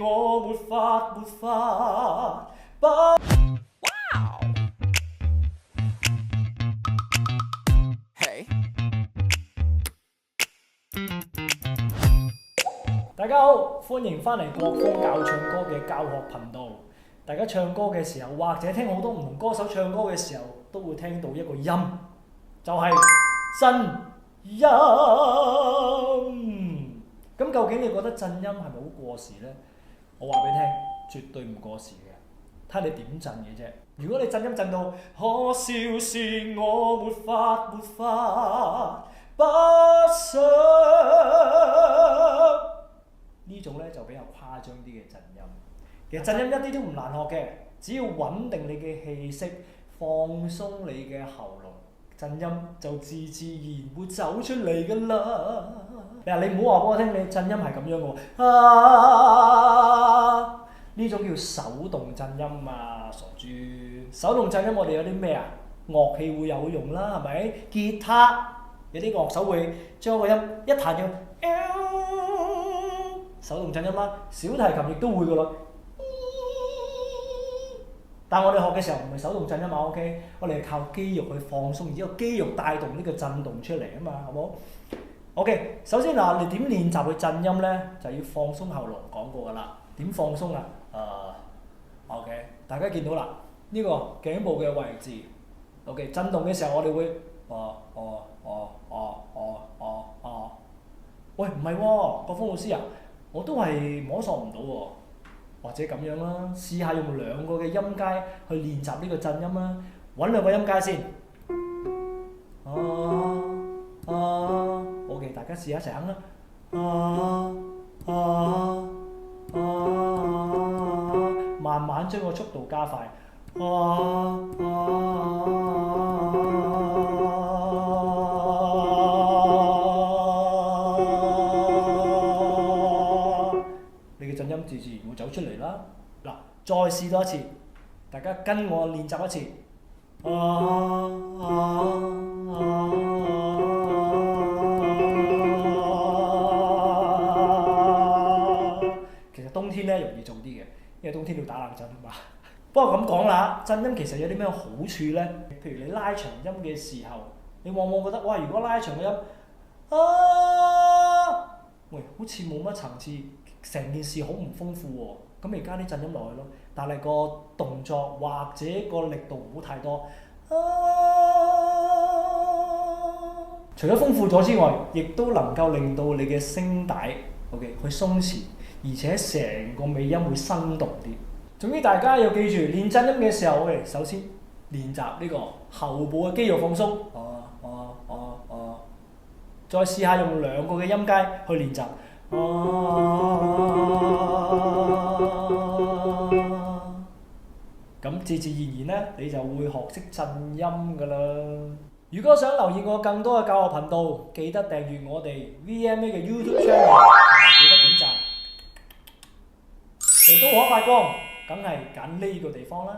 我沒法不。大家好，歡迎翻嚟國風教唱歌嘅教學頻道。大家唱歌嘅時候，或者聽好多唔同歌手唱歌嘅時候，都會聽到一個音，就係震音。咁究竟你覺得震音係咪好過時呢？我話俾你聽，絕對唔過時嘅，睇下你點震嘅啫。如果你震音震到可笑是我沒法不想，呢種咧就比較誇張啲嘅震音。其實震音一啲都唔難學嘅，只要穩定你嘅氣息，放鬆你嘅喉嚨，震音就自然會走出嚟㗎啦。嗱，你唔好話俾我聽，你震音係咁樣嘅喎。呢種叫手動震音啊，傻豬！手動震音我哋有啲咩啊？樂器會有用啦，係咪？吉他有啲樂手會將個音一彈就手動震音啦。小提琴亦都會㗎啦。但我哋學嘅時候唔係手動震音嘛 ，OK？ 我哋係靠肌肉去放鬆，然之後肌肉帶動呢個震動出嚟啊嘛，好冇 ？OK， 首先嗱，你點練習去震音咧？就要放鬆喉嚨，講過㗎啦。點放鬆啊？OK， 大家見到啦，呢個頸部嘅位置 ，OK， 震動嘅時候我哋會喂，唔係喎，國峰老師啊，我都係摸索唔到喎。或者咁樣啦，試下用兩個嘅音階去練習呢個震音啦。揾兩個音階先。OK， 大家試一齊哼啦。慢慢將個速度加快。你嘅震音自然會走出嚟啦。嗱，再試多一次，大家跟我練習一次。其實冬天咧容易做啲嘅，因為冬天要打冷震啊嘛。不過咁講啦，震音其實有啲咩好處咧？譬如你拉長音嘅時候，你往往覺得哇，如果拉長嘅音，喂，好似冇乜層次，成件事好唔豐富喎。咁咪加啲震音落去咯，但係個動作或者個力度唔好太多。除咗豐富咗之外，亦都能夠令到你嘅聲帶 OK 去鬆弛，而且成個尾音會生動啲。總之大家要記住，練震音嘅時候，首先練習呢個後部嘅肌肉放鬆。再試下用兩個嘅音階去練習。咁自自然然咧，你就會學識震音㗎啦。如果想留意我更多嘅教學頻道，記得訂閱我哋 VMA 嘅 YouTube channel， 同埋記得點讚。肥都可發光，梗係揀呢個地方啦。